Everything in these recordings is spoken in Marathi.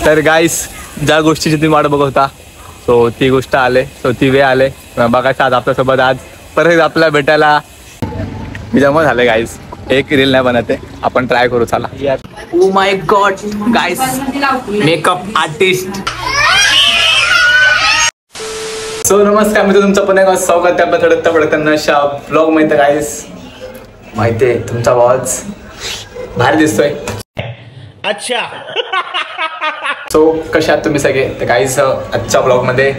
तर गाईस ज्या गोष्टीची तुम्ही वाट बघत होता सो ती गोष्ट आले, सो ती वेळ आले बघायचं आज आपल्यासोबत. आज परत आपल्याला भेटायला जमा झाले गाईस. एक रील नाही बनते, आपण ट्राय करू चला. ओ my god guys, makeup artist. So नमस्कार मित्र, तुमचं पण एक स्वागत आहे आपल्या थोडं फडकन्नाशा ब्लॉग मध्ये. गाईस माहिती आहे तुमचा आवाज भारी दिसतोय. अच्छा सो कशा आहात तुम्ही सगळे? तर गाईस आजच्या ब्लॉगमध्ये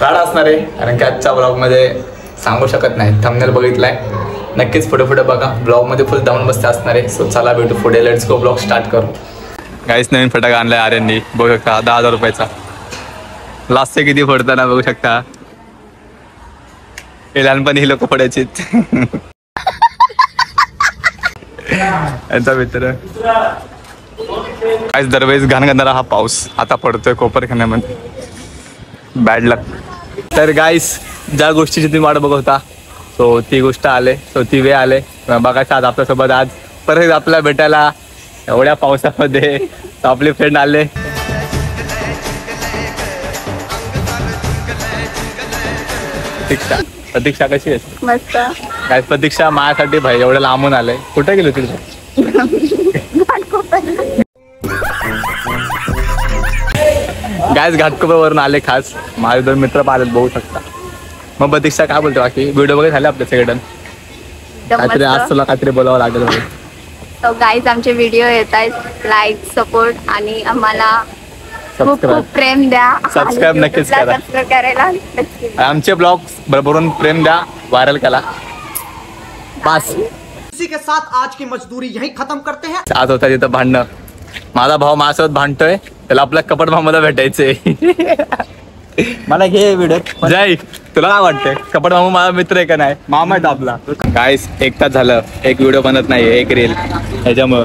राडा असणार आहे, कारण की आजच्या ब्लॉगमध्ये सांगू शकत नाही. थंबनेल बघितलाय, नक्कीच पुढे पुढे बघा. ब्लॉगमध्ये फुल जाऊन बसते असणार आहे. सो चला भेटू पुढे, लेट्स गो. ब्लॉग स्टार्ट करू. गाईस नवीन फटाका आणलाय आर्यननी, बघू शकता 10,000 रुपयाचा. लास्टचे किती फोडताना बघू शकता. हे लहानपणी ही लोक फोडायची. यांचा मित्र काहीच दरवेळेस घाण करणारा हा पाऊस आता पडतोय कोपरखान्यामध्ये. बॅड लक. तर गाईस ज्या गोष्टीची तुम्ही वाट बघत होता सो ती गोष्ट आले, सो ती वेळ आले बघायचं आज आपल्यासोबत. आज परत आपल्याला भेटायला एवढ्या पावसामध्ये आपले फ्रेंड आले. प्रतीक्षा कशी आहे? मस्त. काय प्रतीक्षा माझ्यासाठी भाई एवढं लांबून आलंय. कुठे गेलो तुझं? गायस घाटकोपरवरून आले खास. माझे 2 मित्र पाहिलेत बघू शकता. मग प्रतीक्षा काय बोलतो? बाकी व्हिडिओ वगैरे झाले आपल्या सगळ्यात काहीतरी. आज तुला काहीतरी बोलावं लागेल. तो गाईज आमचे व्हिडिओ येत आहेत, लाईक सपोर्ट आणि आम्हाला खूप खूप प्रेम द्या. सबस्क्राईब नक्कीच करा. सबस्क्राईब करायला आमचे ब्लॉग बरोबरून प्रेम द्या, व्हायरल करा बस. इसी के साथ आज की मजदूरी यही खत्म करते हैं. आज होता तिथं भांडणं. माझा भाऊ माझ्यासोबत भांडतोय, त्याला आपल्या कपड भाऊमध्ये भेटायचंय. मला घे व्हिडिओ. जय, तुला काय वाटतंय? कपड मामू माझा मित्र आहे का नाही? मामा आहे आपला. गाईस 1 तास झालं एक व्हिडिओ बनत नाही, एक रील. ह्याच्यामुळे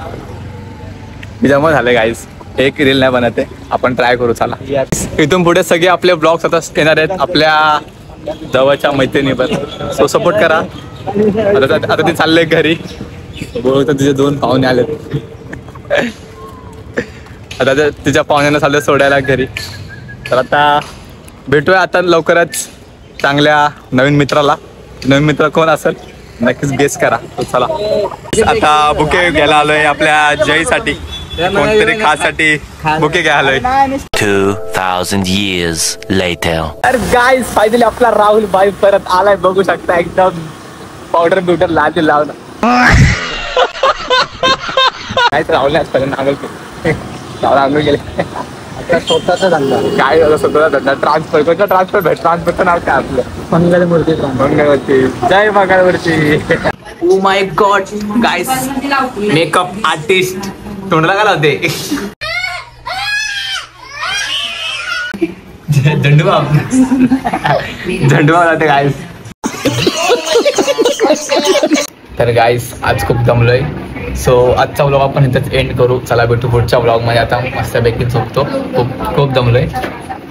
झालं गाईस, एक रील नाही बनत आहे. आपण ट्राय करू चला. इथून पुढे सगळे आपले ब्लॉग्स आता येणार आहेत आपल्या जवळच्या मैत्रिणीवर. सो सपोर्ट करा. आता ते चाललंय घरी. बोलतो तिचे 2 पाहुणे आलेत. आता तिच्या पाहुण्यांना चाललं सोडायला घरी. तर आता भेटूया आता लवकरच चांगल्या नवीन मित्राला. नवीन मित्र कोण असेल नक्कीच गेस करा. चला आता बुके घ्यायला आलोय आपल्या जयसाठी. कोणतरी खाससाठी बुके घ्यायला आलोय. 2000 years later. अरे गाईस फायनली आपला राहुल भाई परत आलाय. बघू शकता एकदम पावडर बिवडर लादी लावून. काहीच राहुल आंघोळ गेले. स्वतःचा धंदा काय झालं? स्वतःचा धंदा. ट्रान्सफर कोणता ट्रान्सफर भेट? ट्रान्सफरचं नाव काय आपलं? मंगलमूर्ती. मंगळवरती. जय मंगळवरती. Oh my god guys, makeup artist. तोंडला काय लावते? झंडूबाब. झंडूबाब लावते गाईस. तर गाईस आज खूप दमलोय. सो आजचा व्लॉग आपण इथंच एंड करू. चला भेटू पुढच्या व्लॉगमध्ये. आता मस्तपैकी झोपतो, खूप दमलोय.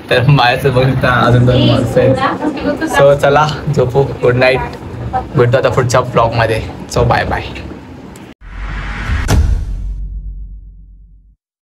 तर माझ्याचं बघितलं अजून 2 माणसं आहेत. सो चला झोपू. Good night. भेटतो आता पुढच्या व्लॉगमध्ये. So bye bye.